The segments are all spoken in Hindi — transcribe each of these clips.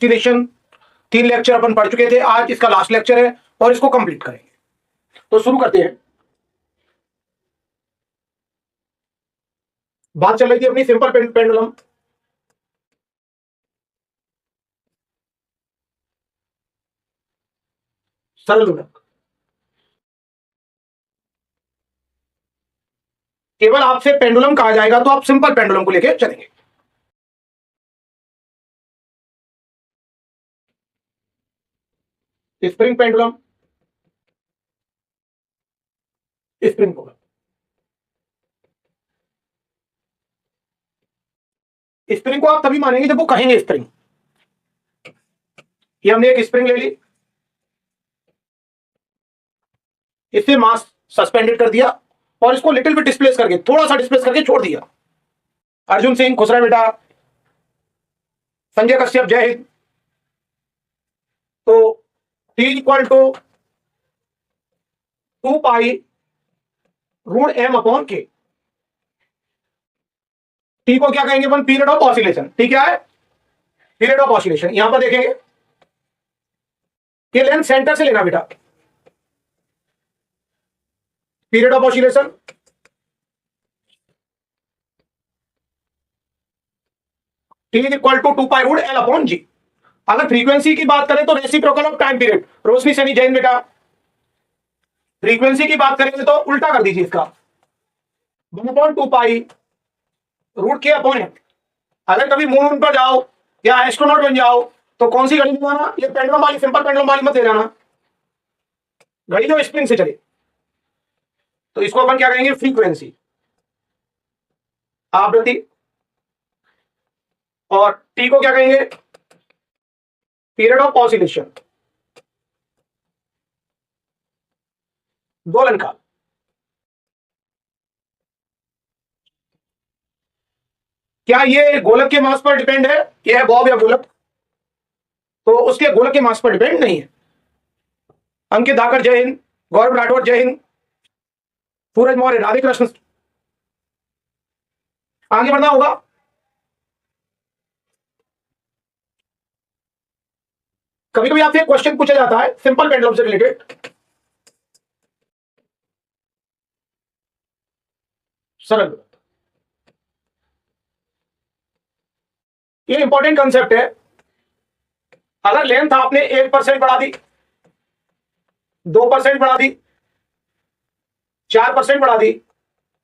ऑक्सीडेशन 3 लेक्चर अपन पढ़ चुके थे, आज इसका लास्ट लेक्चर है और इसको कंप्लीट करेंगे। तो शुरू करते हैं। बात चल रही थी अपनी सिंपल पेंडुलम। सरल दोलक। केवल आपसे पेंडुलम कहा जाएगा तो आप सिंपल पेंडुलम को लेकर चलेंगे। स्प्रिंग पेंडुलम, स्प्रिंग होगा। स्प्रिंग को आप तभी मानेंगे जब वो कहेंगे स्प्रिंग। ये हमने एक स्प्रिंग ले ली, इससे मास सस्पेंडेड कर दिया और इसको लिटिल बिट डिस्प्लेस करके, थोड़ा सा डिस्प्लेस करके छोड़ दिया। अर्जुन सिंह, खुश रहे बेटा। संजय कश्यप, जय हिंद। तो T equal to 2 pi √m upon के। टी को क्या कहेंगे अपन? Period of oscillation. टी क्या है? Period of oscillation. यहां पर देखेंगे, ये लेंथ सेंटर से लेना बेटा। Period of oscillation T equal to 2 pi √L upon g. अगर फ्रीक्वेंसी की बात करें तो reciprocal of time period. Roshni Saini, Jain बेटा। फ्रीक्वेंसी की बात करेंगे तो उल्टा कर दीजिए इसका, 1/2 पाई √k अपॉन एम। अगर कभी मून पर जाओ या एस्ट्रोनॉट बन जाओ तो कौन सी घड़ी लगाना? ये पेंडुलम वाली, सिंपल पेंडुलम वाली मत ले जाना, घड़ी जो स्प्रिंग से चले। तो इसको अपन क्या कहेंगे? फ्रीक्वेंसी, आवृत्ति। और टी को क्या कहेंगे? पीरियड ऑफ ऑसिलेशन, दोलन काल। क्या ये गोलक के मास पर डिपेंड है? ये है बॉब या गोलक, तो उसके गोलक के मास पर डिपेंड नहीं है। अंकित धाकर, जय हिंद। गौरव राठौर, जय हिंद। सूरज मौर्य, राधे कृष्ण। आगे बढ़ना होगा। कभी कभी आपसे क्वेश्चन पूछा जाता है सिंपल पेंडुलम से रिलेटेड। सरल, ये इंपॉर्टेंट कंसेप्ट है। अगर लेंथ आपने 1% बढ़ा दी, 2% बढ़ा दी, 4% बढ़ा दी,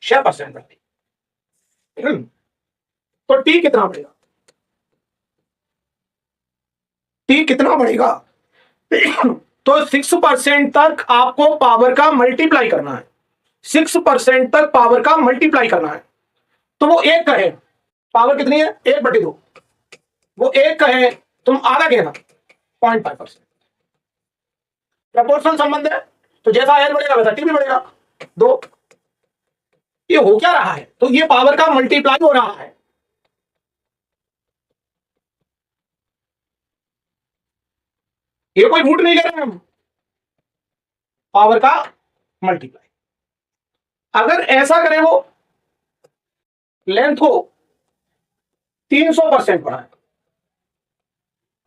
6% बढ़ा दी, तो टी कितना बढ़ेगा? टी कितना बढ़ेगा? तो 6% तक आपको पावर का मल्टीप्लाई करना है। 6% तक पावर का मल्टीप्लाई करना है। तो वो एक कहे, पावर कितनी है? 1/2। वो एक कहे, तुम आधा कहना, 0.5%। प्रपोर्शनल संबंध है, तो जैसा एल बढ़ेगा वैसा टी भी बढ़ेगा। 2। ये हो क्या रहा है? तो ये पावर का मल्टीप्लाई हो रहा है। ये कोई रूट नहीं ले रहे हम, पावर का मल्टीप्लाई। अगर ऐसा करें, वो लेंथ को 300% बढ़ाए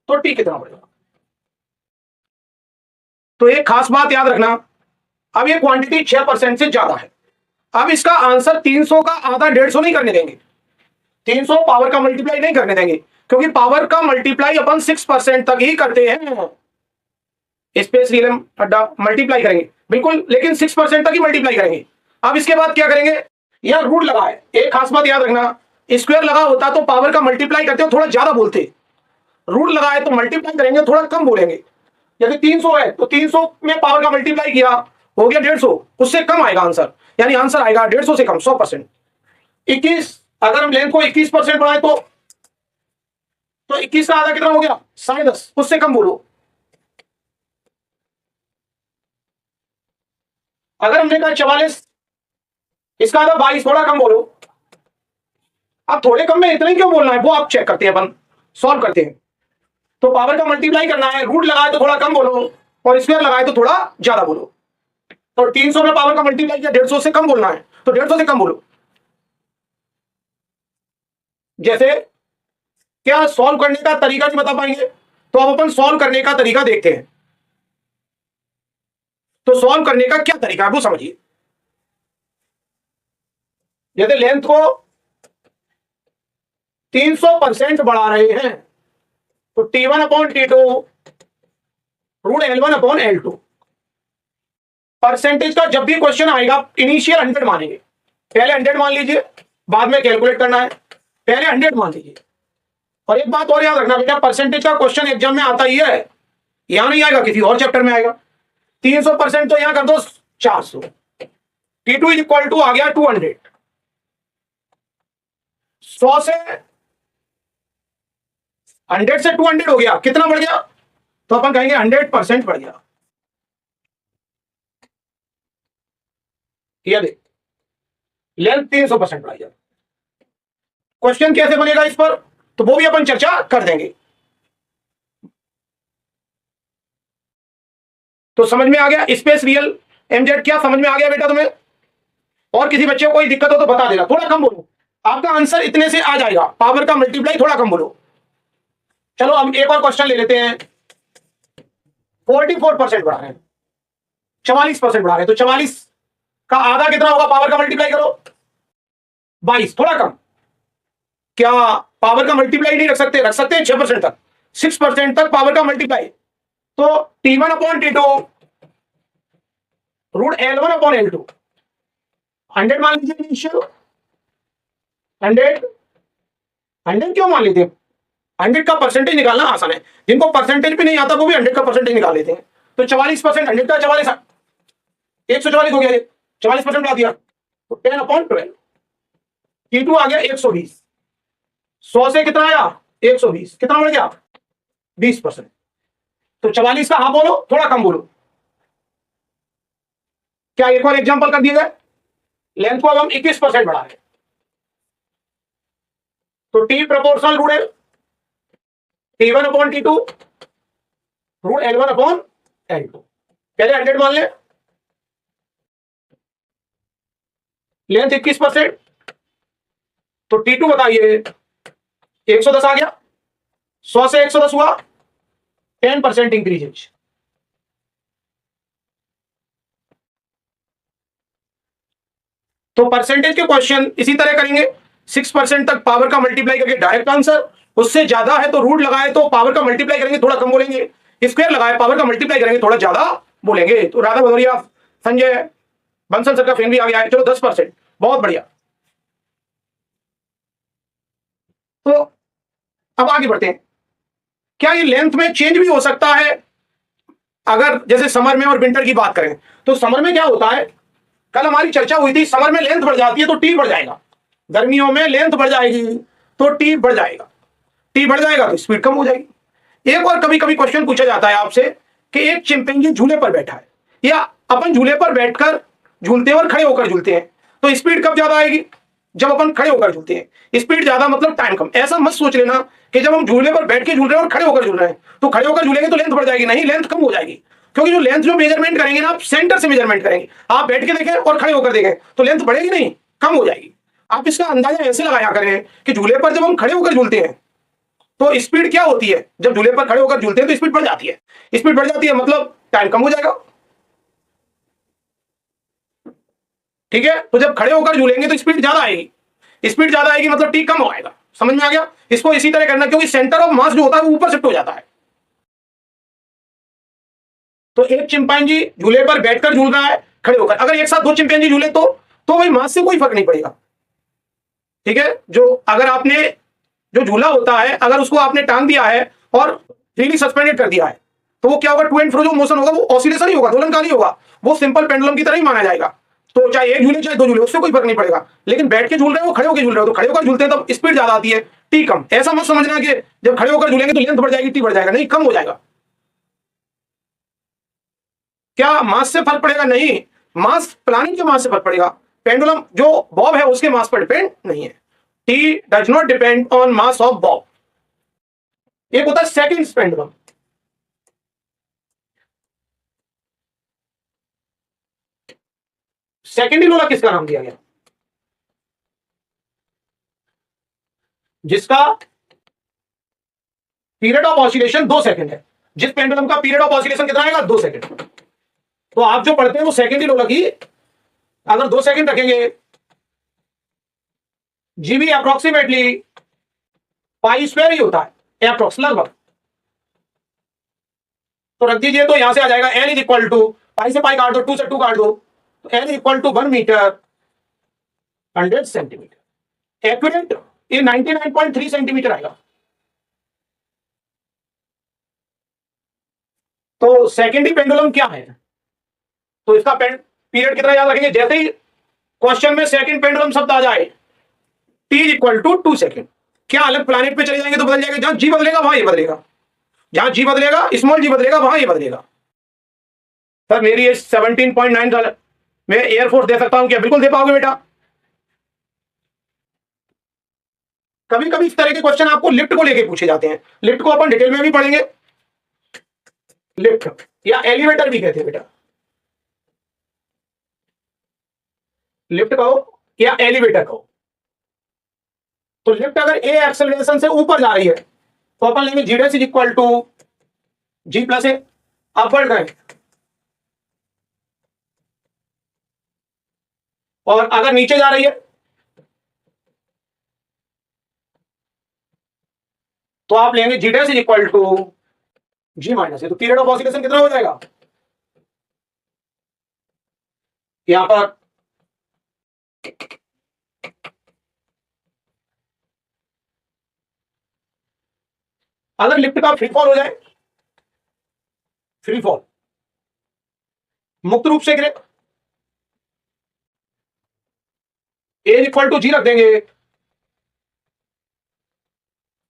तो टी कितना बढ़ेगा? तो एक खास बात याद रखना, अब ये क्वांटिटी 6% से ज्यादा है। अब इसका आंसर 300 का आधा 150 नहीं करने देंगे, 300 पावर का मल्टीप्लाई नहीं करने देंगे, क्योंकि पावर का मल्टीप्लाई अपन 6% तक ही करते हैं। स्पेस रीलम अड्डा मल्टीप्लाई करेंगे बिल्कुल, लेकिन 6% तक ही मल्टीप्लाई करेंगे। अब इसके बाद क्या करेंगे? यह रूट लगा है, एक खास बात याद रखना, स्क्वायर लगा होता तो पावर का मल्टीप्लाई करते हो थोड़ा ज्यादा बोलते, रूट लगा है तो मल्टीप्लाई करेंगे थोड़ा कम बोलेंगे। यदि 300 है तो 300 में पावर का मल्टीप्लाई किया, हो गया 150, उससे कम आएगा आंसर, यानी आंसर आएगा 150 से कम, 100%। 21, अगर हम लेंथ को 21% बढ़ाए तो 21 का आधा कितना हो गया? 10.5, उससे कम बोलो। अगर हमने कहा 44, इसका आधा 22, थोड़ा कम बोलो। अब थोड़े कम में इतना ही क्यों बोलना है, वो आप चेक करते हैं, अपन सॉल्व करते हैं। तो पावर का मल्टीप्लाई करना है, रूट लगाए तो थोड़ा कम बोलो और स्क्वायर लगाए तो थोड़ा ज्यादा बोलो। तो 300 में पावर का मल्टीप्लाई किया, 150 से कम बोलना है तो 150 से कम बोलो। जैसे क्या सॉल्व करने का तरीका नहीं बता पाएंगे? तो अब अपन सॉल्व करने का तरीका देखते हैं। तो सॉल्व करने का क्या तरीका है वो समझिए। यदि लेंथ को 300% बढ़ा रहे हैं तो T1/T2 √L1/L2। परसेंटेज का जब भी क्वेश्चन आएगा इनिशियल 100 मानेंगे। पहले 100 मान लीजिए, बाद में कैलकुलेट करना है। पहले 100 मान लीजिए। और एक बात और याद रखना बेटा, परसेंटेज का क्वेश्चन एग्जाम में आता ही है, यहां नहीं आएगा, किसी और चैप्टर में आएगा। 300% तो यहां कर दो 400। T2 = आ गया 200। 100 से 100 से 200 हो गया, कितना बढ़ गया? तो अपन कहेंगे 100% बढ़ गया। ये देख, लेंथ 300% बढ़ाई जाए। क्वेश्चन कैसे बनेगा इस पर, तो वो भी अपन चर्चा कर देंगे। तो समझ में आ गया स्पेस रियल MZ क्या समझ में आ गया बेटा तुम्हें? और किसी बच्चे को कोई दिक्कत हो तो बता देना, थोड़ा कम बोलो, आपका आंसर इतने से आ जाएगा। पावर का मल्टीप्लाई थोड़ा कम बोलो। चलो अब एक और क्वेश्चन ले लेते हैं। 44% बढ़ा रहे हैं, 44% बढ़ा रहे हैं, तो 44 का आधा कितना होगा? पावर का मल्टीप्लाई करो 22, थोड़ा कम। क्या पावर का मल्टीप्लाई नहीं रख सकते? रख सकते हैं 6% तक, 6% तक पावर का मल्टीप्लाई। तो T1/T2 √L1/L2। 100 मान लीजिए इनिशियल। 100 100 क्यों मान लेते हैं? 100 का परसेंटेज निकालना आसान है, जिनको परसेंटेज भी नहीं आता वो भी 100 का परसेंटेज निकाल लेते हैं। तो 44%, 100 का 44, 144 हो गया, ये 44% बढ़ा दिया, तो 10/12। T2 आ गया 120। 100 से कितना आया? 120, कितना बढ़ गया? 20%। तो 44 का हाँ बोलो, थोड़ा कम बोलो। क्या एक और एग्जांपल कर दिया जाए? लेंथ को अब हम 21% बढ़ा रहे हैं, तो T proportional rule T1/T2 √L1/L2। पहले 100 मान ले, लेंथ 21%, तो T2 बताइए 110 आ गया। 100 से 110 हुआ, 10% इंक्रीज। तो परसेंटेज के क्वेश्चन इसी तरह करेंगे, 6% तक पावर का मल्टीप्लाई करके डायरेक्ट आंसर, उससे ज्यादा है तो रूट लगाए तो पावर का मल्टीप्लाई करेंगे, थोड़ा कम बोलेंगे, स्क्वायर लगाए पावर का मल्टीप्लाई करेंगे, थोड़ा ज्यादा बोलेंगे। तो राधा भदौरिया, संजय बंसल सर का फ्रेंड भी आ गया है। चलो 10%, बहुत बढ़िया। तो अब आगे बढ़ते हैं। क्या ये लेंथ में चेंज भी हो सकता है? अगर जैसे समर में और विंटर की बात करें तो समर में क्या होता है, कल हमारी चर्चा हुई थी, समर में लेंथ बढ़ जाती है तो टी बढ़ जाएगा, गर्मियों में लेंथ बढ़ जाएगी तो टी बढ़ जाएगा, टी बढ़ जाएगा तो स्पीड कम हो जाएगी। एक और कभी कभी क्वेश्चन पूछा जाता है आपसे कि एक चिंपैंजी झूले पर बैठा है, या अपन झूले पर बैठकर झूलते हैं और खड़े होकर झूलते हैं, तो स्पीड कब ज्यादा आएगी? जब अपन खड़े होकर झूलते हैं। स्पीड ज्यादा मतलब टाइम कम। ऐसा मत सोच लेना कि जब हम झूले पर बैठ के झूल रहे हैं और खड़े होकर झूल रहे हैं तो खड़े होकर झूलेंगे तो लेंथ बढ़ जाएगी, नहीं, लेंथ कम हो जाएगी। क्योंकि जो लेंथ जो मेजरमेंट करेंगे ना, आप सेंटर से मेजरमेंट करेंगे। आप बैठ के देखें और खड़े होकर देखें तो लेंथ बढ़ेगी नहीं, कम हो जाएगी। आप इसका अंदाजा ऐसे लगाया करें कि झूले पर जब हम खड़े होकर झूलते हैं तो स्पीड क्या होती है, जब झूले पर खड़े होकर झूलते हैं तो स्पीड बढ़ जाती है। स्पीड बढ़ जाती है मतलब टाइम कम हो जाएगा, ठीक है। तो जब खड़े होकर झूलेंगे तो स्पीड ज्यादा आएगी, स्पीड ज्यादा आएगी मतलब टी कम आएगा। समझ में आ गया? इसको इसी तरह करना, क्योंकि सेंटर ऑफ मास जो होता है वो ऊपर शिफ्ट हो जाता है। तो एक चिंपैंजी झूले पर बैठकर झूल रहा है खड़े होकर, अगर एक साथ दो चिंपैंजी झूले तो भाई मास से कोई फर्क नहीं पड़ेगा, ठीक है। जो अगर आपने जो झूला होता है अगर उसको आपने टांग दिया है और फ्रीली सस्पेंडेड कर दिया है तो वो क्या होगा, टू एंड फ्रो जो मोशन होगा वो ऑसिलेशन ही होगा, दोलनकारी होगा, वो सिंपल पेंडुलम की तरह ही माना जाएगा। तो चाहे एक झूले चाहे दो झूले, उससे कोई फर्क नहीं पड़ेगा। लेकिन बैठ के झूल रहे हो, खड़े होकर झूल रहे हो, तो खड़े होकर झूलते हैं तब स्पीड ज्यादा आती है, टी कम। ऐसा मत समझना कि जब खड़े होकर झूलेंगे तो लेंथ बढ़ जाएगी, टी बढ़ जाएगा, नहीं, कम हो जाएगा। क्या मास से फर्क पड़ेगा? नहीं, मास प्लानिंग के मास से फर्क पड़ेगा। पेंडुलम जो बॉब है उसके मास पर डिपेंड नहीं है। T does not depend on mass of Bob. एक होता है सेकंड पेंडुलम। सेकंड लोला किसका नाम दिया गया? जिसका पीरियड ऑफ ऑसिलेशन 2 सेकंड है। जिस पेंडुलम का पीरियड ऑफ ऑसिलेशन कितना आएगा 2 सेकंड। तो आप जो पढ़ते हैं वो सेकंड ही लो लगी। अगर 2 सेकंड रखेंगे, जीबी अप्रोक्सीमेटली पाई स्क्वायर ही होता है, अप्रोक्स लगभग। तो रख दीजिए, तो यहां से आ जाएगा एल इज इक्वल टू, पाई से पाई काट दो, 2 से 2 काट दो, तो L is equal to 1 metre 100 centimetre. Accurate ये 99.3 सेंटीमीटर आएगा। तो सेकेंडरी पेंडुलम क्या है? तो इसका पीरियड कितना याद रखेंगे? जैसे ही क्वेश्चन में सेकंड पेंडुलम शब्द आ जाए, T is equal to 2 second. क्या अलग प्लैनेट पे चले जाएंगे तो बदल जाएगा? जहां जी बदलेगा वहां ये बदलेगा, जहां जी बदलेगा, स्मॉल जी बदलेगा, वहां ये बदलेगा। सर मेरी एज 17.9 साल, मैं एयरफोर्स दे सकता हूं क्या? बिल्कुल दे पाओगे बेटा। कभी कभी इस तरह के क्वेश्चन आपको लिफ्ट को लेके पूछे जाते हैं। लिफ्ट को अपन डिटेल में भी पढ़ेंगे। लिफ्ट या एलिवेटर भी कहते हैं बेटा, लिफ्ट कहो या एलिवेटर कहो। तो लिफ्ट अगर ए एक्सेलरेशन से ऊपर जा रही है तो अपन लेंगे g dash is equal to g plus a. आप बढ़ रहे हैं, और अगर नीचे जा रही है तो आप लेंगे g dash is equal to g minus a. तो पीरियड ऑफ ऑसिलेशन कितना हो जाएगा यहां पर? अगर लिफ्ट का फ्री फॉल हो जाए, फ्री फॉल मुक्त रूप से गिरे, ए इक्वल टू जी रख देंगे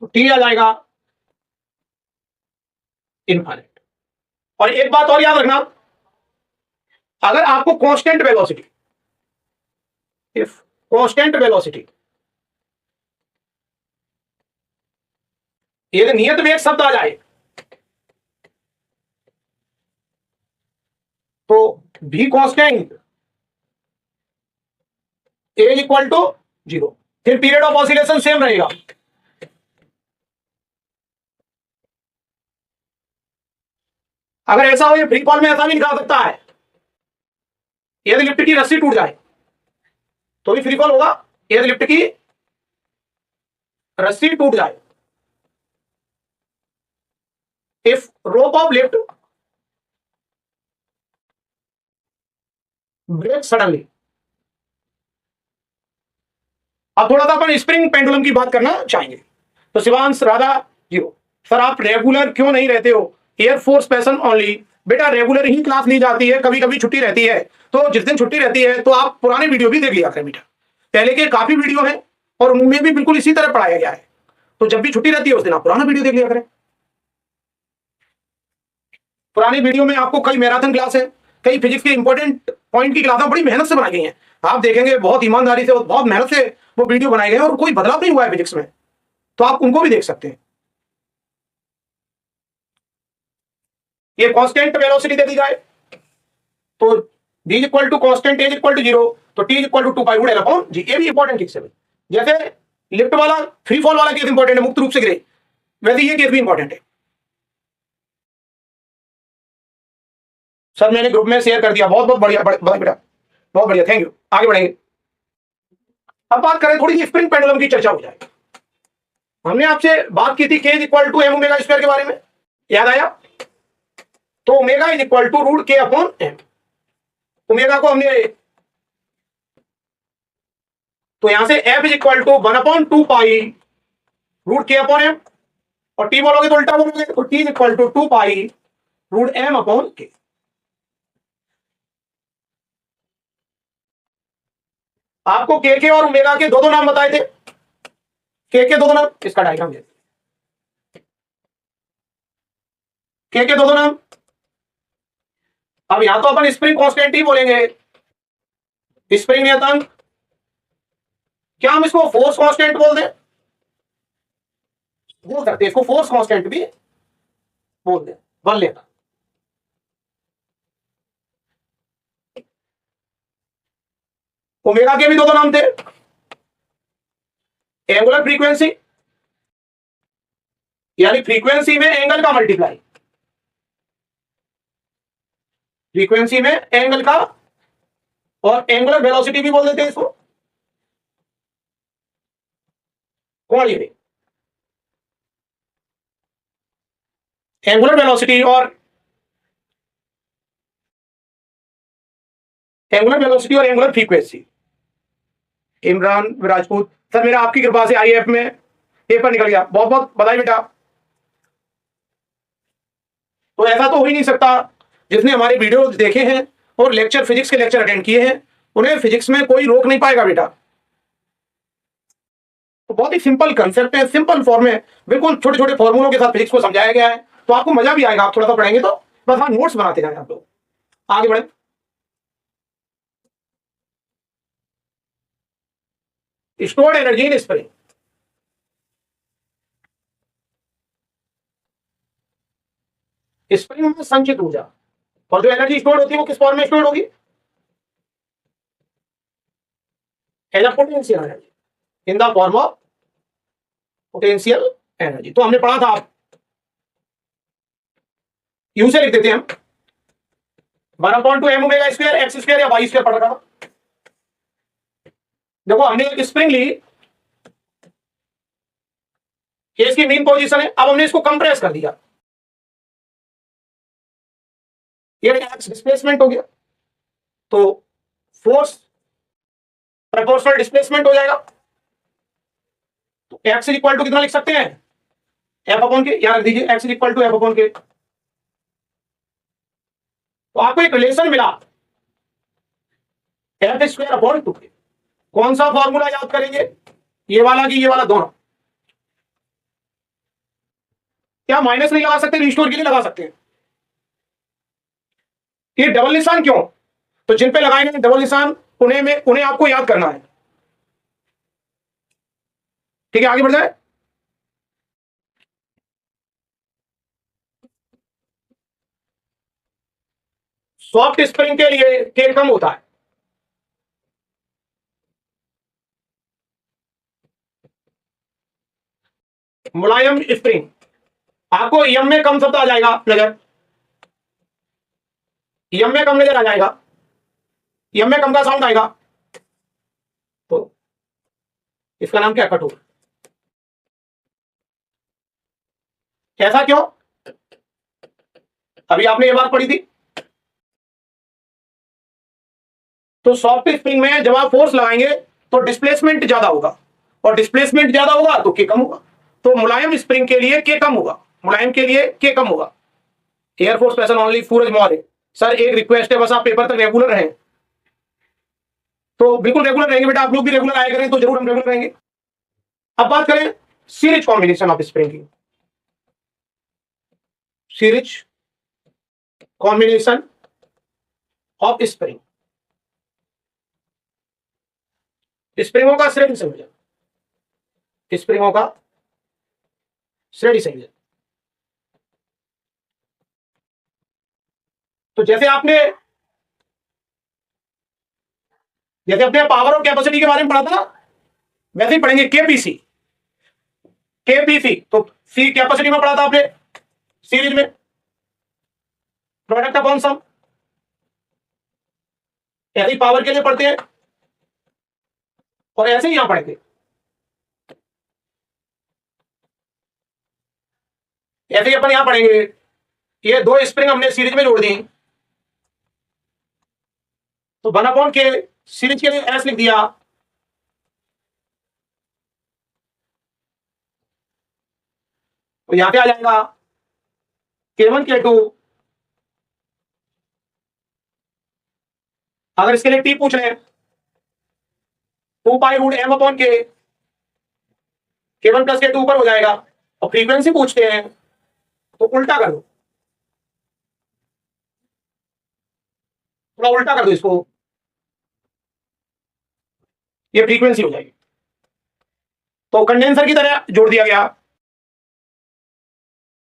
तो टी आ जाएगा इनफाइनाइट। और एक बात और याद रखना, अगर आपको constant velocity, if constant velocity, ये नियत वेग शब्द आ जाए तो भी कांस्टेंट, ए इक्वल टू 0, फिर पीरियड ऑफ ऑसिलेशन सेम रहेगा। अगर ऐसा हो, ये फ्री फॉल में ऐसा भी निकाल सकता है, यदि लिफ्ट की रस्सी टूट जाए तो भी फ्री फॉल होगा। यदि लिफ्ट की रस्सी टूट जाए, if rope of lift break suddenly. अब थोड़ा सा अपन स्प्रिंग पेंडुलम की बात करना चाहेंगे। तो शिवांश राधा 0, सर आप रेगुलर क्यों नहीं रहते हो? Air force passion only. बेटा रेगुलर ही क्लास ली जाती है, कभी कभी छुट्टी रहती है। तो जिस दिन छुट्टी रहती है तो आप पुराने वीडियो भी देख लिया करें बेटा, पहले के काफी वीडियो है और उनमें भी बिल्कुल इसी तरह पढ़ाया गया है। तो जब भी छुट्टी रहती है उस दिन आप पुराना वीडियो देख लिया करें। पुरानी वीडियो में आपको कई मैराथन क्लास है, कई फिजिक्स के इंपॉर्टेंट पॉइंट की क्लासें बड़ी मेहनत से बनाई गई हैं। आप देखेंगे बहुत ईमानदारी से और बहुत मेहनत से वो वीडियो बनाए गए हैं और कोई बदलाव नहीं हुआ है फिजिक्स में। तो आप उनको भी देख सकते हैं। ये कांस्टेंट वेलोसिटी दे दी जाए तो v equal to constant as equal to 0, तो t equal to 2 pi root L upon g. ये भी इंपॉर्टेंट ठीक से। जैसे लिफ्ट वाला फ्री फॉल वाला केस इंपॉर्टेंट है, मुक्त रूप से गिरे, वैसे ये केस भी इंपॉर्टेंट है। सर मैंने ग्रुप में शेयर कर दिया, बहुत बहुत बढ़िया बेटा, बहुत बढ़िया, थैंक यू। आगे बढ़ेंगे। अब बात करें थोड़ी सी स्प्रिंग पेंडुलम की, चर्चा हो जाए। हमने आपसे बात की थी k is equal to M omega square के बारे में, याद आया? तो omega is equal to root K upon M. Omega को हमने, तो यहां से f is equal to 1/2 pi root K upon M, और t बोलोगे तो उल्टा बोलोगे, तो t is equal to 2 pi root M upon K. आपको के और ओमेगा के दो नाम बताए थे। के दो नाम, इसका डायग्राम दे, के दो नाम। अब यहां तो अपन स्प्रिंग कांस्टेंट ही बोलेंगे, स्प्रिंग नियतांक। क्या हम इसको फोर्स कांस्टेंट बोल दें? बोल सकते हैं, इसको फोर्स कांस्टेंट भी बोल दें, बल लेता। ओमेगा के भी दो नाम थे, एंगुलर फ्रीक्वेंसी यानी फ्रीक्वेंसी में एंगल का मल्टीप्लाई, फ्रीक्वेंसी में एंगल का, और एंगुलर वेलोसिटी भी बोल देते हैं इसको, कोणीय वेग, एंगुलर वेलोसिटी और angular frequency. Imran Rajput sir, मेरा आपकी कृपा से आईएएफ में पेपर निकल गया, बहुत बहुत बधाई बेटा। तो ऐसा तो हो ही नहीं सकता, जिसने हमारे वीडियो देखे हैं और लेक्चर, फिजिक्स के लेक्चर अटेंड किए हैं, उन्हें फिजिक्स में कोई रोक नहीं पाएगा बेटा। तो बहुत ही सिंपल कंसेप्ट है, सिंपल फॉर्म में, बिल्कुल छोटे छोटे फॉर्मूलों के साथ फिजिक्स को समझाया गया है, तो आपको मजा भी आएगा। आप थोड़ा सा पढ़ेंगे तो बस, हाँ नोट्स बनाते जाए आप लोग, आगे बढ़े। Stored energy in spring, spring में संचित ऊर्जा, और जो एनर्जी स्टोर होती है वो किस फॉर्म में स्टोर होगी? As a potential energy, in the form of potential energy. तो हमने पढ़ा था, आप यू से लिख देते हैं हम, 1/2 m स्क्वायर एक्स स्क्वायर या वाई स्क्वायर पढ़ रखा था। देखो हमने एक स्प्रिंग ली, ये इसकी मीन पोजीशन है, अब हमने इसको कंप्रेस कर दिया, ये एक्स डिस्प्लेसमेंट हो गया, तो फोर्स प्रोपोर्शनल डिस्प्लेसमेंट हो जाएगा। तो एक्स इज इक्वल टू कितना लिख सकते हैं? एफ अपॉन के, यहां रख दीजिए, X is equal to F upon K. तो आपको एक रिलेशन मिला, एफ स्क्वायर अपॉन 2। कौन सा फॉर्मूला याद करेंगे? ये वाला कि ये वाला, दोनों। क्या माइनस नहीं लगा सकते? रिस्टोर के लिए लगा सकते हैं। ये डबल निशान क्यों? तो जिन पे लगाएंगे डबल निशान, उन्हें आपको याद करना है। ठीक है, आगे बढ़ जाए। सॉफ्ट स्प्रिंग के लिए के कम होता है, मुलायम स्प्रिंग, आपको यम में कम शब्द आ जाएगा नजर, यम में कम नजर आ जाएगा, यम में कम का साउंड आएगा, तो इसका नाम क्या? कठोर। ऐसा क्यों? अभी आपने ये बात पढ़ी थी। तो सॉफ्ट स्प्रिंग में जब आप फोर्स लगाएंगे तो डिस्प्लेसमेंट ज्यादा होगा, और डिस्प्लेसमेंट ज्यादा होगा तो के कम होगा। तो मुलायम स्प्रिंग के लिए के कम होगा, मुलायम के लिए के कम होगा। Air force person only, Suraj Maurya sir, एक रिक्वेस्ट है बस, आप पेपर तक रेगुलर रहें। तो बिल्कुल रेगुलर रहेंगे बेटा, आप लोग भी रेगुलर आया करें तो जरूर हम रेगुलर रहेंगे। अब बात करें सीरीज कॉम्बिनेशन ऑफ स्प्रिंग की, सीरीज कॉम्बिनेशन ऑफ स्प्रिंग, स्प्रिंगों का श्रेणी संयोजन, स्प्रिंगों का श्रेणी संयोजन। तो जैसे अपने पावर और कैपेसिटी के बारे में पढ़ा था ना, वैसे ही पढ़ेंगे केपीसी, केपीसी। तो सी कैपेसिटी में पढ़ा था आपने, सीरीज में प्रोडक्ट अपॉन सम, ऐसे ही पावर के लिए पढ़ते हैं, और ऐसे ही यहां पढ़ेंगे। ऐसे ही अपन यहां पढ़ेंगे, ये दो स्प्रिंग हमने सीरीज में जोड़ दी, तो 1 के सीरीज के लिए एस लिख दिया, तो यहां पे आ जाएगा K1 K2। अगर इसके लिए टी पूछ रहे हैं, 2π√m/K, K1 + K2 ऊपर हो जाएगा। और फ्रीक्वेंसी पूछते हैं तो उल्टा कर दो, थोड़ा उल्टा कर दो इसको, ये फ्रीक्वेंसी हो जाएगी। तो कंडेंसर की तरह जोड़ दिया गया।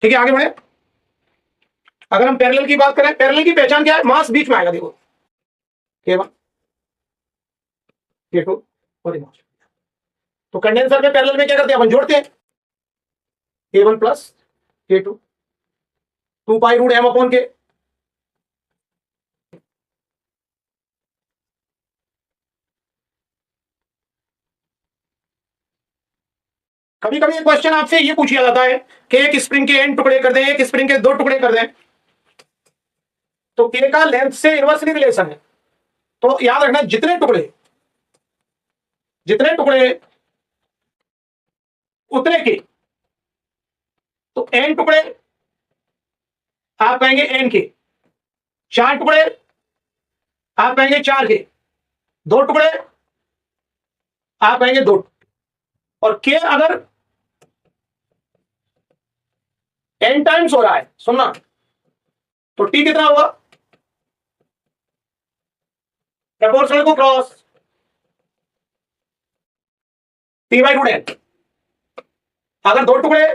ठीक है, आगे बढ़े। अगर हम पैरेलल की बात करें, पैरेलल की पहचान क्या है? मास बीच में आएगा, देखो K1 K2 और मास। तो कंडेंसर में पैरेलल में क्या करते हैं अपन? जोड़ते हैं K1 + K two, 2 pi root m upon K. कभी कभी क्वेश्चन आपसे ये पूछा जाता है कि एक स्प्रिंग के n टुकड़े कर दें, एक स्प्रिंग के 2 टुकड़े कर दें, तो k का लेंथ से इनवर्सली रिलेशन है। तो याद रखना जितने टुकड़े उतने के, तो n टुकड़े आप कहेंगे n के, 4 टुकड़े आप कहेंगे 4 के, 2 टुकड़े आप कहेंगे 2, और k अगर n टाइम्स हो रहा है, सुनना, तो t कितना होगा? प्रपोर्शनल को क्रॉस t/√n। अगर 2 टुकड़े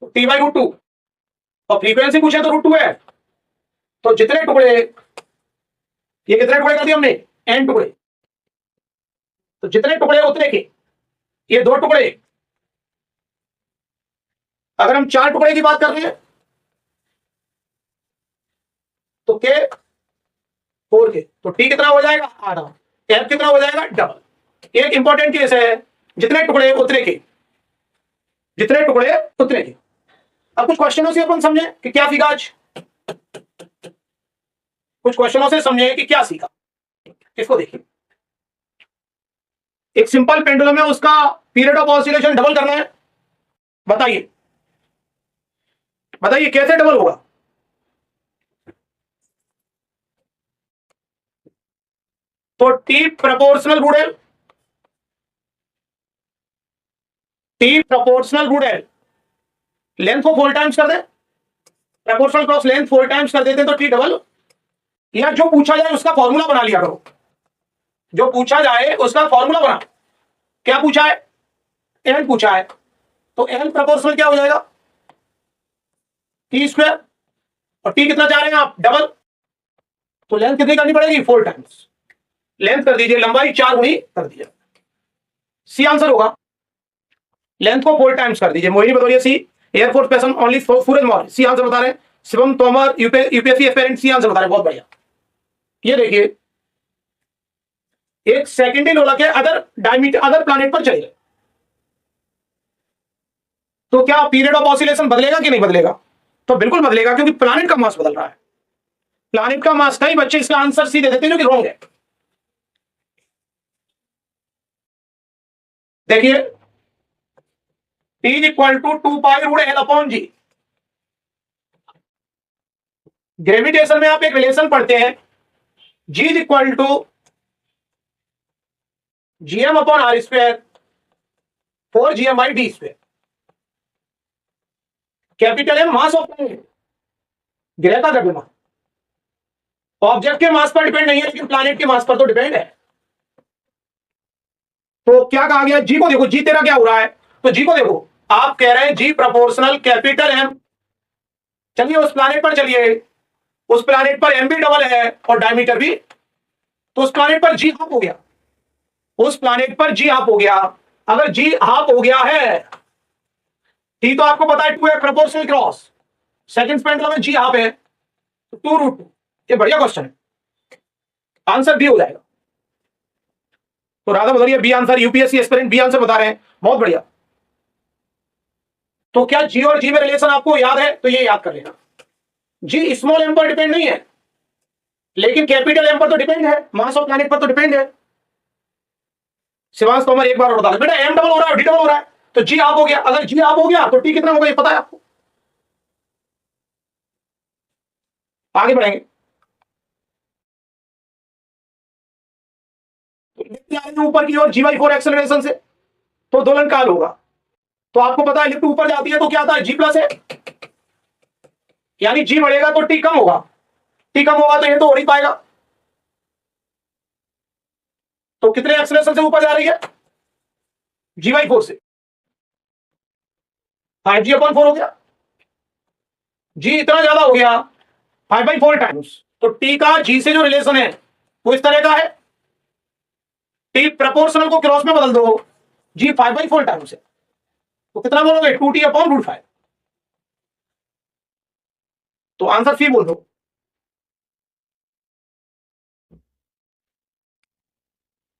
तो t/√2, और फ्रीक्वेंसी पूछे तो √2 है। तो जितने टुकड़े, ये कितने टुकड़े कर दिए हमने? n टुकड़े। तो जितने टुकड़े उतने के, ये 2 टुकड़े। अगर हम 4 टुकड़े की बात कर रहे हैं तो के 4 के, तो टी कितना हो जाएगा? आधा। एफ कितना हो जाएगा? डबल। एक इंपॉर्टेंट केस है, जितने टुकड़े उतने के, जितने टुकड़े उतने के। अब कुछ क्वेश्चनों से अपन समझे कि क्या सीखा आज, कुछ क्वेश्चनों से समझे कि क्या सीखा। इसको देखिए, एक सिंपल पेंडुलम है, उसका पीरियड ऑफ ऑसिलेशन डबल करना है। बताइए बताइए कैसे डबल होगा? तो T proportional root L, length को 4 टाइम्स कर दे, प्रपोर्शनल क्रॉस लेंथ 4 टाइम्स कर देते हैं तो टी डबल। या जो पूछा जाए उसका फॉर्मूला बना लिया करो, जो पूछा जाए उसका फॉर्मूला बना। क्या पूछा है? एल पूछा है, तो एल प्रपोर्शनल क्या हो जाएगा? टी स्क्वायर, और टी कितना चाह रहे हैं आप? डबल। तो लेंथ कितनी करनी पड़ेगी? 4 टाइम्स। लेंथ कर दीजिए, लंबाई 4 गुनी कर दीजिए, सी आंसर होगा। लेंथ को 4 टाइम्स कर दीजिए। Mohini Bhadauria C, air force person only Suraj Maurya C answer बता रहे हैं। Shivam Tomar UPSC aspirant C answer बता रहे हैं। बहुत बढ़िया। ये देखिए, एक सेकेंडरी लोला के अदर डायमीटर अदर प्लैनेट पर चले, तो क्या पीरियड ऑफ ऑसिलेशन बदलेगा कि नहीं बदलेगा? तो बिल्कुल बदलेगा, क्योंकि प्लैनेट का मास बदल रहा है। प्लैनेट का मास, कई बच्चे इसका आंसर सी दे देते हैं जो कि रॉन्ग है। देखिए, T is equal to 2 pi root L/G। Gravitation में आप एक रिलेशन पढ़ते हैं, G is equal to Gm/r², 4Gm/d²। Capital M mass of planet, ग्रह का द्रव्यमान। ऑब्जेक्ट के मास पर डिपेंड नहीं है, लेकिन प्लैनेट के मास पर तो डिपेंड है। तो क्या कहा गया? जी को देखो, जी तेरा क्या हो रहा है? तो जी को देखो, आप कह रहे हैं जी प्रपोर्शनल कैपिटल एम। चलिए उस प्लैनेट पर चलिए, उस प्लैनेट पर एम भी डबल है और डायमीटर भी, तो उस प्लैनेट पर जी हाफ हो गया। उस प्लैनेट पर जी हाफ हो गया। अगर जी हाफ हो गया है, टी तो आपको पता है 2 है प्रपोर्शनल क्रॉस, सेकंड पेंडुलम में जी हाफ है, तो 2√2। ये बढ़िया क्वेश्चन है, आंसर बी हो जाएगा। तो राधा बदलिए B answer, UPSC aspirant B answer बता रहे हैं। बहुत बढ़िया। तो क्या जी और जी में रिलेशन आपको याद है? तो ये याद कर लेना, जी स्मॉल एम पर डिपेंड नहीं है, लेकिन कैपिटल एम पर तो डिपेंड है, मास ऑफ प्लैनेट पर तो डिपेंड है। शिवांश तोमर एक बार और बता दो बेटा, एम डबल हो रहा है, डी डबल हो रहा है, तो जी आप हो गया। अगर जी आप हो गया तो टी कितना होगा ये पता है आपको? आगे बढ़ेंगे, तो ऊपर की ओर G/4 एक्सेलरेशन से, तो दोलन काल होगा। तो आपको पता है लिफ्ट ऊपर जाती है तो क्या आता है? G+ है, यानी जी बढ़ेगा तो टी कम होगा, टी कम होगा तो ये तो हो नहीं पाएगा। तो कितने एक्सेलरेशन से ऊपर जा रही है? G/4 से, 5G/4 हो गया। जी इतना ज्यादा हो गया, 5/4 टाइम्स। तो टी का जी से जो रिलेशन है वो इस तरह का है, टी प्रपोर्शनल को क्रॉस में बदल दो, जी 5/4 टाइम्स है। तो कितना बोलोगे, 2T/√5। तो आंसर सी बोल दो।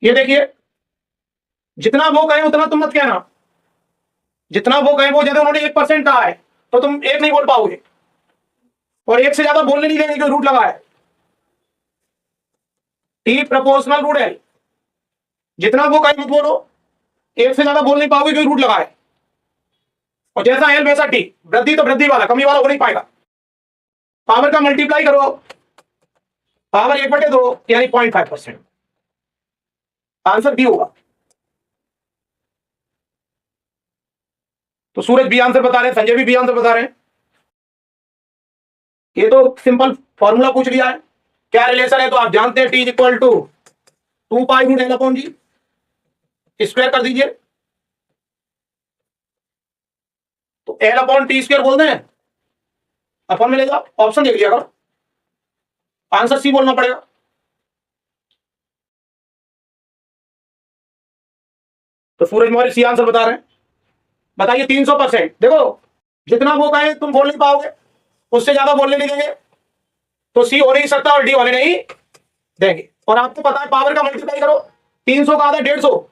ये देखिए, जितना वो कहे उतना तुम मत कहना, जितना वो कहे वो, जैसे उन्होंने 1% कहा है तो तुम एक नहीं बोल पाओगे, और एक से ज्यादा बोलने नहीं देंगे क्योंकि रूट लगा है। टी प्रपोर्शनल रूट है, जितना वो कहे मत बोलो, एक से ज्यादा बोल नहीं पाओगे क्योंकि रूट लगा है। और जैसा एल वैसा टी, वृद्धि तो वृद्धि वाला, कमी वाला हो नहीं पाएगा। पावर का मल्टीप्लाई करो, पावर 1/2 यानी 0.5%। आंसर बी होगा। तो सूरज बी आंसर बता रहे हैं, संजय भी बी आंसर बता रहे हैं। ये तो सिंपल फॉर्मूला पूछ लिया है, क्या रिलेशन है तो आप जानते हैं, T equal to 2π√L/g, square कर दीजिए, तो L/T² बोल दें, अपन में लेगा, ऑप्शन देख लिया करो, आंसर सी बोलना पड़ेगा। तो सूरज मौर्य सी आंसर बता रहे हैं। बताइए 300%। देखो, जितना वो कहे तुम बोल नहीं पाओगे, उससे ज्यादा बोलने नहीं देंगे, तो सी हो नहीं सकता और डी होने नहीं देंगे। और आपको पता है पावर का मल्टीप्लाई करो, 300 का आधा 150,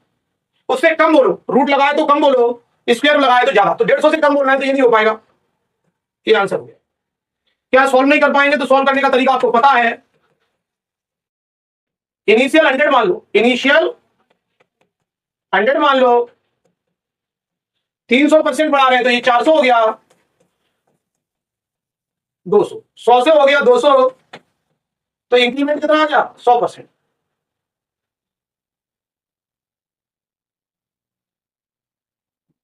उससे कम बोलो, रूट लगाए तो कम बोलो, स्क्वायर लगाए तो ज्यादा, तो 150 से कम बोलना है, तो ये नहीं हो पाएगा। ये आंसर हो गया। क्या सॉल्व नहीं कर पाएंगे? तो सॉल्व करने का तरीका आपको पता है। इनिशियल 100 मान लो, इनिशियल 100 मान लो, 300% बढ़ा रहे हैं तो ये 400 हो गया, 200, 100 से हो गया 200, तो इंक्रीमेंट कितना आ गया, 100%।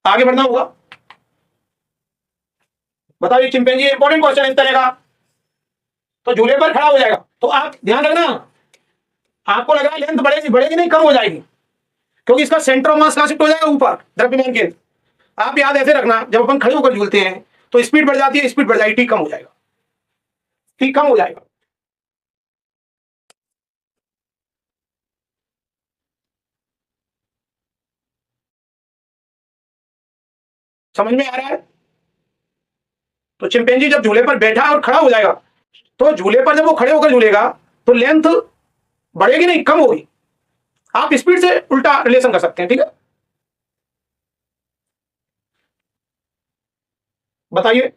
आगे बढ़ना होगा। बताओ, ये चिंपैंजी इंपॉर्टेंट क्वेश्चन इस तरह का, तो झूले पर खड़ा हो जाएगा, तो आप ध्यान रखना, आपको लग रहा है लेंथ बढ़ेगी, बढ़ेगी नहीं, कम हो जाएगी, क्योंकि इसका सेंटर ऑफ मास कहां शिफ्ट हो जाएगा, ऊपर, द्रव्यमान के। आप याद ऐसे रखना, जब अपन खड़े होकर झूलते हैं तो स्पीड बढ़ जाती है, स्पीड बढ़ जाएगी, टी कम हो जाएगा, टी कम हो जाएगा। समझ में आ रहा है? तो चिंपैंजी जब झूले पर बैठा और खड़ा हो जाएगा, तो झूले पर जब वो खड़े होकर झूलेगा तो लेंथ बढ़ेगी नहीं, कम होगी। आप स्पीड से उल्टा रिलेशन कर सकते हैं, ठीक है। बताइए,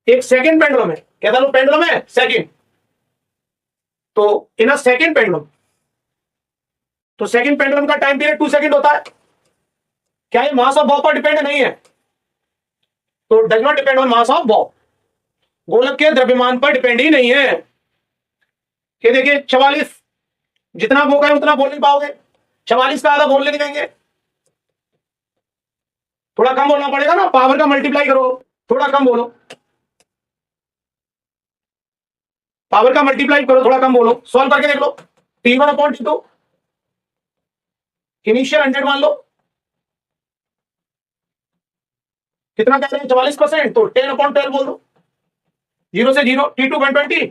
एक सेकंड पेंडुलम है, कहता लो पेंडुलम है सेकंड, तो इन अ सेकंड पेंडुलम, तो सेकंड पेंडुलम का टाइम पीरियड 2 सेकंड होता है। क्या ये मास ऑफ बॉब पर डिपेंड नहीं है? तो does not depend on mass of Bob, गोलक के द्रव्यमान पर डिपेंड ही नहीं है। ये देखिए 44, जितना वो कहे उतना बोल नहीं पाओगे, 44 का आधा बोलने नहीं देंगे, थोड़ा कम बोलना पड़ेगा ना, पावर का मल्टीप्लाई करो, थोड़ा कम बोलो, पावर का मल्टीप्लाई करो, थोड़ा कम बोलो, सॉल्व करके देख लो। T1/T2, इनिशियल 100 मान लो, कितना कह रहे हैं, 44%, तो 10/12 बोल दो, 0 से 0, T2 120,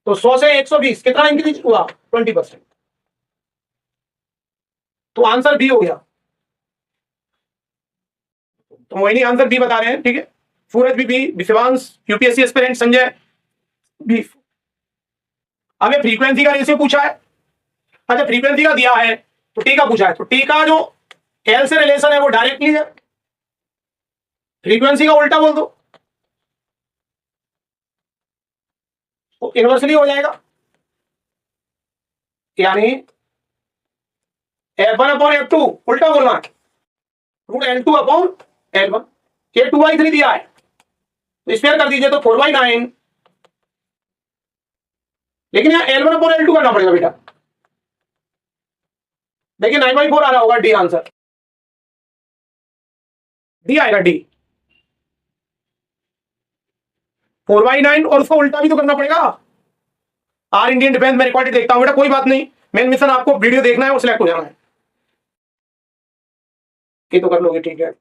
तो 100 से 120, कितना इंक्रीज हुआ, 20%। तो आंसर बी हो गया। तो मोहिनी आंसर बी बता रहे हैं, ठीक है। Suraj B, Shivansh UPSC aspirant, Sanjay B. अब ये फ्रीक्वेंसी का रेशियो पूछा है। अच्छा, फ्रीक्वेंसी का दिया है तो टी का पूछा है, तो टी का जो एल से रिलेशन है वो डायरेक्टली है, फ्रीक्वेंसी का उल्टा बोल दो तो इनवर्सली हो जाएगा, यानी F1/F2 उल्टा बोलना है, √L2/L1। ये 2/3 दिया है तो स्क्वायर कर दीजिए, तो 4/9, लेकिन यहाँ L1/L2 करना पड़ेगा बेटा। देखिए 9/4 आ रहा होगा, डी आंसर, डी आएगा, डी 4/9, और उसको उल्टा भी तो करना पड़ेगा। आर इंडियन डिफेंस में रिकॉर्ड देखता हूं बेटा, कोई बात नहीं, मेन मिशन आपको वीडियो देखना है और सिलेक्ट हो जाना है, ये तो कर लोगे, ठीक है।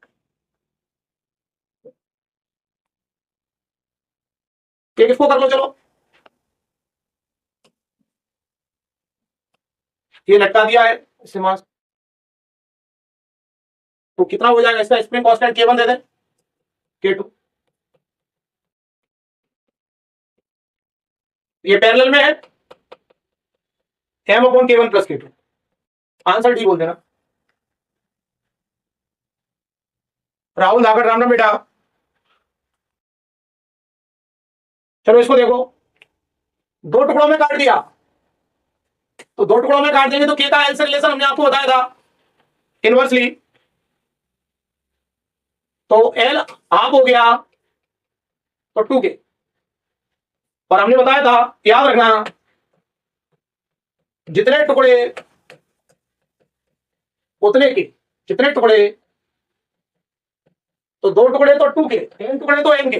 ये किसको कर लो, चलो ये लटका दिया है इसे मास्क। तो कितना हो जाएगा इसका स्प्रिंग कांस्टेंट K1 दे दें, K2। ये पैरेलल में है, M/K1 plus K2। Answer D बोल देना। राहुल धाकड़, राम राम बेटा। चलो इसको देखो, दो टुकड़ों में काट दिया, तो दो टुकड़ों में काट देंगे तो K का L से रिलेशन हमने आपको बताया था इनवर्सली, तो L हाफ हो गया तो 2K। और हमने बताया था, याद रखना, जितने टुकड़े उतने के, जितने टुकड़े, तो दो टुकड़े तो 2K, तीन टुकड़े तो N के,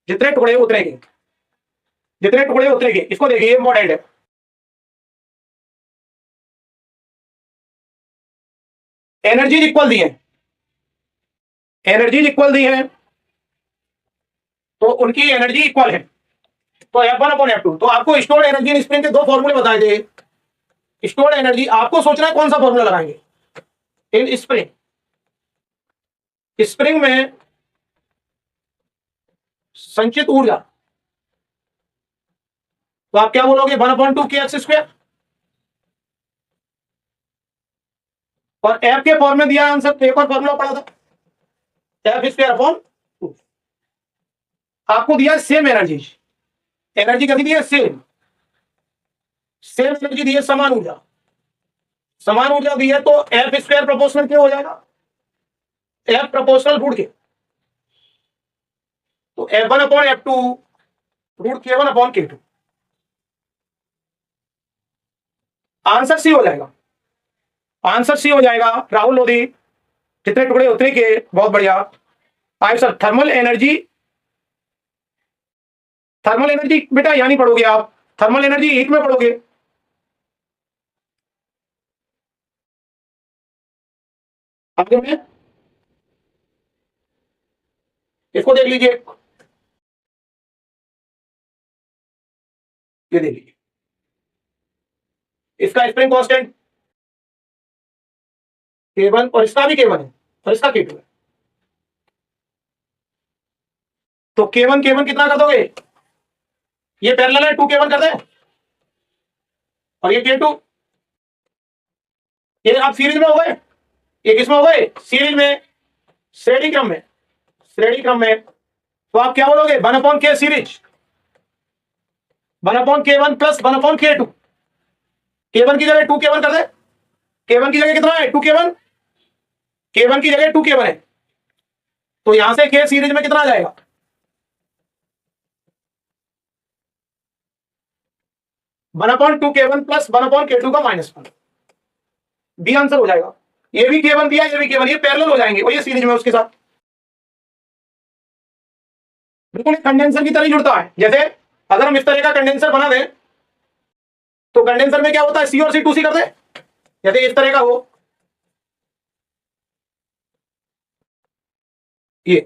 जितने टुकड़े उतने के, जितने टुकड़े उतने के। इसको देखिए, इंपॉर्टेंट है। एनर्जी इक्वल दी है, एनर्जी इक्वल दी है, तो उनकी एनर्जी इक्वल है, तो F1/F2। तो आपको स्टोर्ड एनर्जी इन स्प्रिंग के दो फॉर्मूले बताए थे। स्टोर्ड एनर्जी आपको सोचना है कौन सा फॉर्मूला लगाएंगे इन स्प्रिंग। स्प्रिंग में संचित ऊर्जा, तो आप क्या बोलोगे, 1/2kx²। और F के फॉर्म में दिया आंसर, तो एक और फॉर्मूला पढ़ा था, F²/2। आपको दिया सेम एनर्जी, एनर्जी कैसी दी है, सेम, सेम एनर्जी दी है, समान ऊर्जा, समान ऊर्जा दी है, तो F² प्रोपोर्शनल क्या हो जाएगा, F प्रोपोर्शनल रूट के, तो F1/F2 root K1/K2। Answer C हो जाएगा, आंसर सी हो जाएगा। राहुल लोधी, जितने टुकड़े उतने के, बहुत बढ़िया। आए sir, thermal energy, thermal energy बेटा यहां नहीं पढ़ोगे आप, थर्मल एनर्जी हीट में पढ़ोगे। आगे में इसको देख लीजिए, ये देख लीजिए, इसका स्प्रिंग कांस्टेंट K1 और इसका भी K1 है और इसका K2 है, तो K1 K1 कितना कर दोगे, ये पैरेलल है, 2K1 कर दे, और ये K2, ये आप सीरीज में हो गए, ये किसमें हो गए, सीरीज में, श्रेणी क्रम में, श्रेणी क्रम में। तो आप क्या बोलोगे, 1/K series, 1/K1 plus 1/K2। K1 की जगह 2K1 कर दे, K1 की जगह कितना है, 2K1, K1 की जगह 2K1 है, तो यहां से K सीरीज में कितना आ जाएगा, 1/2K1 प्लस 1/K2 का -1। बी आंसर हो जाएगा। ये भी K1 दिया, ये भी K1, ये पैरेलल हो जाएंगे और ये सीरीज में उसके साथ बिल्कुल कंडेंसर की तरह जुड़ता है। जैसे अगर हम इस तरह का कंडेंसर बना दें, तो कंडेंसर में क्या होता है, C और C 2C कर दे, जैसे इस तरह का हो, ये,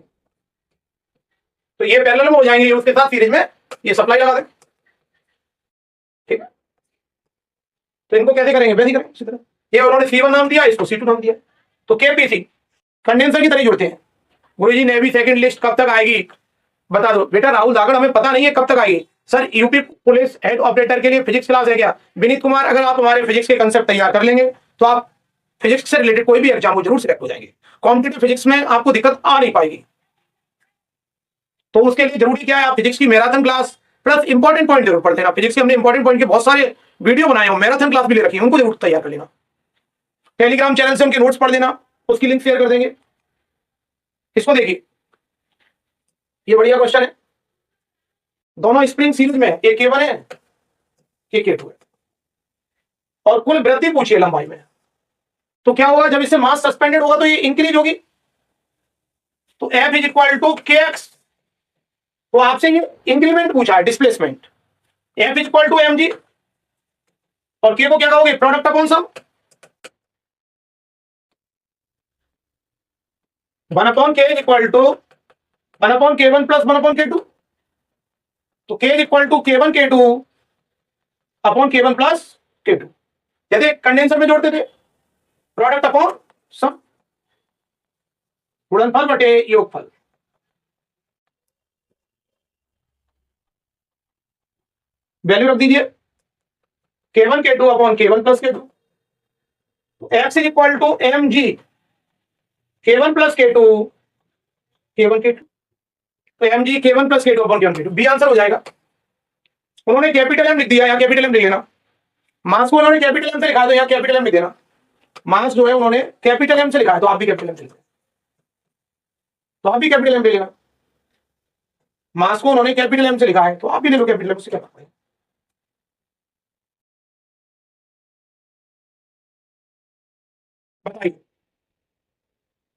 तो ये पैरेलल में हो जाएंगे, ये उसके साथ सीरीज में, ये सप्लाई लगा दे, ठीक है। तो इनको कैसे करेंगे, वैसे करेंगे इसी तरह। ये उन्होंने C1 नाम दिया, इसको C2 नाम दिया, तो KPC कंडेंसर की तरह जुड़ते हैं। गुरुजी नेवी सेकंड लिस्ट कब तक आएगी बता दो बेटा। राहुल धाकड़, हमें पता नहीं है कब तक आएगी। Sir UP police head operator के लिए फिजिक्स क्लास है क्या। विनीत कुमार, अगर आप हमारे फिजिक्स के कंसेप्ट तैयार कर लेंगे तो आप फिजिक्स से रिलेटेड कोई भी एग्जाम हो जरूर सिलेक्ट हो जाएंगे। कॉम्पिटिटिव फिजिक्स में आपको दिक्कत आ नहीं पाएगी। तो उसके लिए जरूरी क्या है, आप फिजिक्स की marathon class plus important point जरूर पढ़ते हैं। फिजिक्स के हमने इंपॉर्टेंट पॉइंट के बहुत सारे वीडियो बनाए हैं, मैराथन क्लास भी ले रखी है, उनको जरूर तैयार कर लेना। टेलीग्राम चैनल से उनके नोट्स पढ़ देना, उसकी लिंक शेयर कर देंगे। इसको देखिए, ये बढ़िया क्वेश्चन है। दोनों स्प्रिंग सीरीज में, एक K1 है, एक K2 है, और कुल वृद्धि पूछिए लंबाई में। तो क्या होगा, जब इससे मास सस्पेंडेड होगा तो ये इंक्रीज होगी, तो F is equal to KX। तो आपसे ये इंक्रीमेंट पूछा है, displacement, F is equal to mg, और K को क्या कहोगे, product upon sum, 1/K is equal to 1/K1 plus 1/K2। तो K is equal to K1 K2 upon K1 plus K2, जैसे कंडेंसर में जोड़ते थे, प्रोडक्ट अपॉन सम। गुणनफल बटे योगफल। वैल्यू रख दीजिए K1 K2 upon K1 plus K2। X is equal to M G K1 plus K2 K1 K2। तो M G K1 plus K2 upon K1 K2 B answer हो जाएगा। उन्होंने कैपिटल एम लिख दिया, यहाँ कैपिटल एम लिख लेना। मास को उन्होंने कैपिटल एम से लिखा, तो यहाँ कैपिटल एम लिख देना। मास जो है उन्होंने कैपिटल एम से लिखा है, तो आप भी कैपिटल एम से लिख, तो आप भी कैपिटल एम ले लेना। मास को उन्होंने कैपिटल एम से लिखा है, तो आप भी ले लो कैपिटल एम से। क्या करना है बताइए।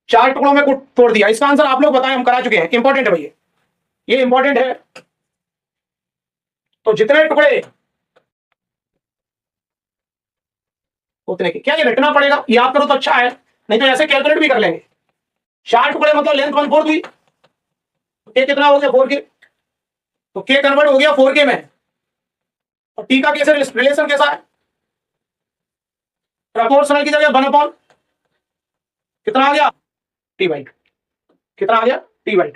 4 टुकड़ों में तोड़ दिया, इसका आंसर आप लोग बताएं, हम करा चुके हैं। इंपॉर्टेंट है भैया, ये इंपॉर्टेंट है। तो जितने टुकड़े उतने के, क्या ये रटना पड़ेगा? याद करो तो अच्छा है, नहीं तो ऐसे कैलकुलेट भी कर लेंगे। 4 टुकड़े मतलब लेंथ 1/4 हुई, के कितना हो गया 4K, तो के कन्वर्ट हो गया 4K में। और टी का कैसे रिलेशन कैसा है? प्रोपोर्शनल की जगह 1/, कितना आ गया T/2। कितना आ गया T/2।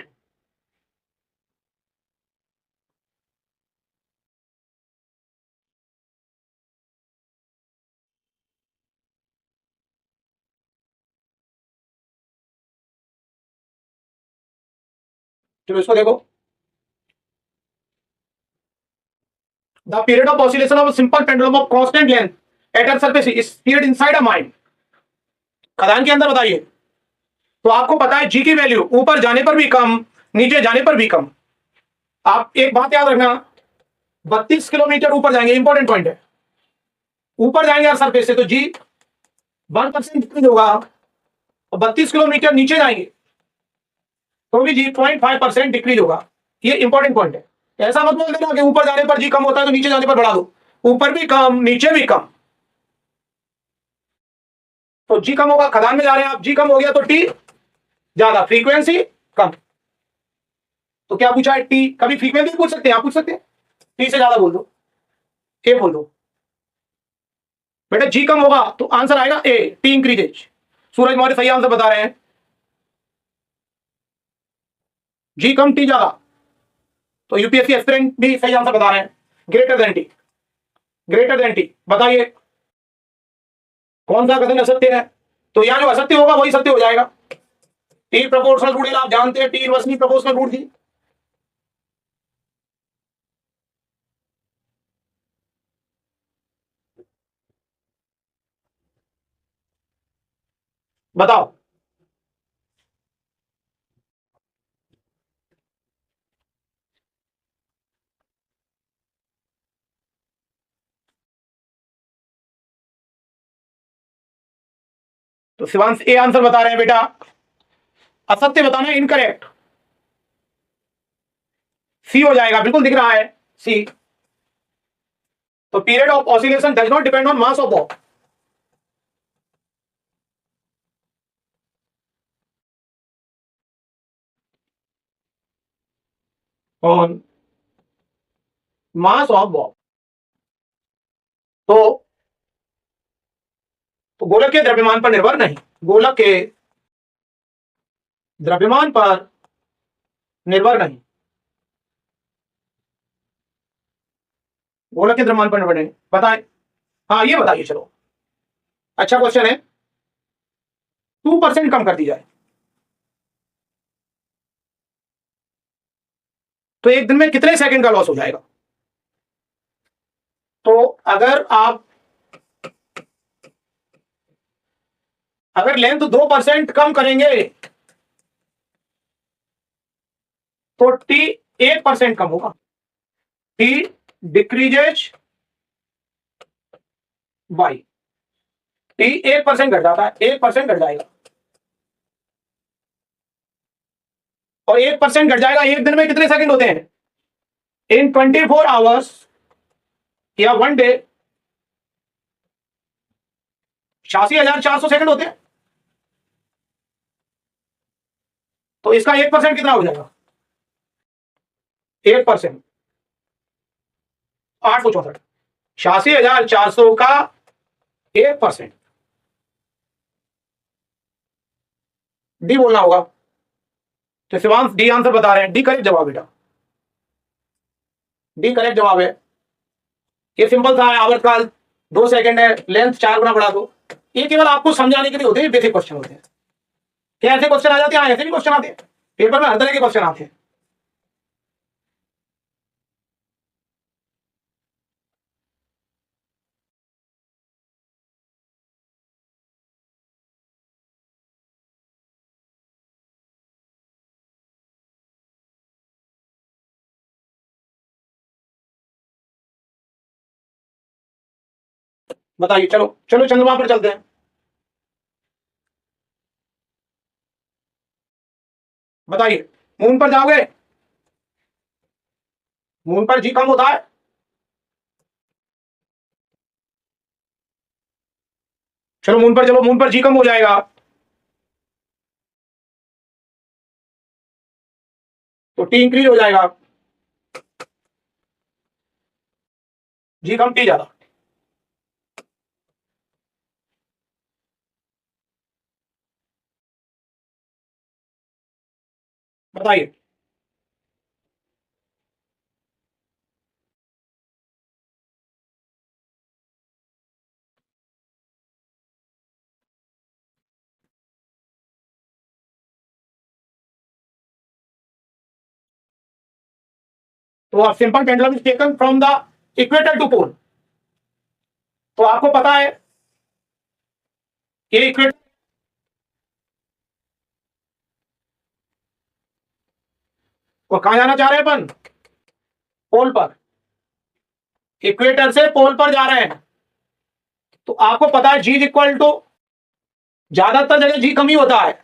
चलो इसको देखो। The period of oscillation of simple pendulum of constant length at a surface is period inside a mine. खदान के अंदर बताइए। तो आपको पता है जी की वैल्यू ऊपर जाने पर भी कम, नीचे जाने पर भी कम। आप एक बात याद रखना, 32 किलोमीटर ऊपर जाएंगे, इंपॉर्टेंट पॉइंट है। ऊपर जाएंगे हर सरफेस से तो जी 1% डिक्रीज होगा, और 32 किलोमीटर नीचे जाएंगे तो भी जी 0.5% डिक्रीज होगा। ये इंपॉर्टेंट पॉइंट है। ऐसा मत बोल देना कि ऊपर जाने पर जी कम होता है तो नीचे जाने पर बढ़ा दो। ऊपर भी कम, नीचे भी कम। तो जी कम होगा, खदान में जा रहे हैं आप, जी कम हो गया तो टी ज्यादा, फ्रीक्वेंसी कम। तो क्या पूछा है? टी। कभी फ्रीक्वेंसी पूछ सकते हैं, आप पूछ सकते हैं। टी से ज्यादा बोल दो, ए बोल दो। बेटा जी कम होगा तो आंसर आएगा ए, टी इंक्रीजेज। सूरज मौर्य सही आंसर बता रहे हैं, जी कम टी ज्यादा। तो यूपीएससी एस्पिरेंट भी सही आंसर बता रहे हैं, greater than T. Greater than T बताइए कौन सा कथन असत्य है? तो यहां जो असत्य होगा वही सत्य हो जाएगा। टी प्रोपोर्शनल रूल आप जानते हैं, टी इनवर्सली प्रोपोर्शनल रूल थी। बताओ। तो शिवांश ए आंसर बता रहे हैं बेटा, असत्य बताना है, इनकरेक्ट। सी हो जाएगा, बिल्कुल दिख रहा है सी। तो period of oscillation does not depend on mass of ball. On mass of ball. तो गोलक के द्रव्यमान पर निर्भर नहीं, गोलक के द्रव्यमान पर निर्भर नहीं, गोलक के द्रव्यमान पर निर्भर नहीं। बताएं। हाँ ये बताइए, चलो अच्छा क्वेश्चन है। 2% कम कर दी जाए तो एक दिन में कितने सेकंड का लॉस हो जाएगा? तो अगर लेंथ 2% कम करेंगे तो टी 1% कम होगा। टी डिक्रीजेज बाई टी 1% घट जाता है, 1% घट जाएगा। और 1% घट जाएगा, एक दिन में कितने सेकंड होते हैं? इन 24 आवर्स या 1 डे 86,400 सेकंड होते हैं। तो इसका 1% कितना हो जाएगा? 1% 864। 86,400 का 1%, डी बोलना होगा। तो शिवांश डी आंसर बता रहे हैं, डी करेक्ट जवाब बेटा, डी करेक्ट जवाब है। ये सिंपल सा है, आवर्तकाल 2 सेकंड है, लेंथ 4 गुना बढ़ा दो। ये केवल आपको समझाने के लिए होते हैं, बेसिक क्वेश्चन होते हैं। क्या ऐसे क्वेश्चन आ जाते हैं? ऐसे भी क्वेश्चन आते हैं पेपर में, हर तरह के क्वेश्चन आते हैं। बताइए, चलो चलो चंद्रमा पर चलते हैं। बताइए, मून पर जाओगे? मून पर जी कम होता है। चलो मून पर चलो, मून पर जी कम हो जाएगा तो टी इंक्रीज हो जाएगा, जी कम टी ज्यादा। बताइए, तो आप simple pendulum is taken from the equator to pole. तो आपको पता है ये इक्वेटर, और कहां जाना चाह रहे हैं अपन? पोल पर। इक्वेटर से पोल पर जा रहे हैं, तो आपको पता है जी इक्वल टू, ज्यादातर जगह जी कम ही होता है,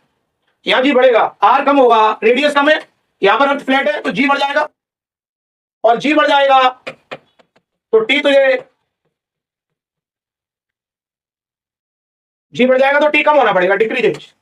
यहां जी बढ़ेगा, आर कम होगा, रेडियस कम है, यहां पर अर्थ फ्लैट है तो जी बढ़ जाएगा, और जी बढ़ जाएगा तो टी, तो ये जी बढ़ जाएगा तो टी कम होना पड़ेगा, डिक्रीज।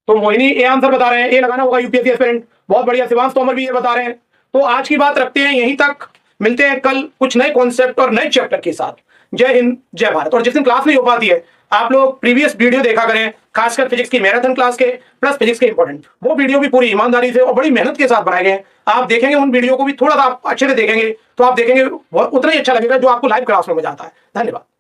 तो मोहिनी ये आंसर बता रहे हैं, ये लगाना होगा यूपीएससी एस्पिरेंट। बहुत बढ़िया, शिवांश तोमर भी ये बता रहे हैं। तो आज की बात रखते हैं यहीं तक, मिलते हैं कल कुछ नए कॉन्सेप्ट और नए चैप्टर के साथ। जय हिंद, जय भारत। और जिस दिन क्लास नहीं हो पाती है, आप लोग प्रीवियस वीडियो देखा करें, खासकर फिजिक्स की मैराथन क्लास के प्लस फिजिक्स के इंपॉर्टेंट, वो वीडियो भी पूरी ईमानदारी से और बड़ी मेहनत के साथ बनाए गए हैं। आप देखेंगे उन वीडियो को भी थोड़ा सा आप अच्छे से देखेंगे तो आप देखेंगे उतना ही अच्छा लगेगा जो आपको लाइव क्लास में मजा आता है। धन्यवाद।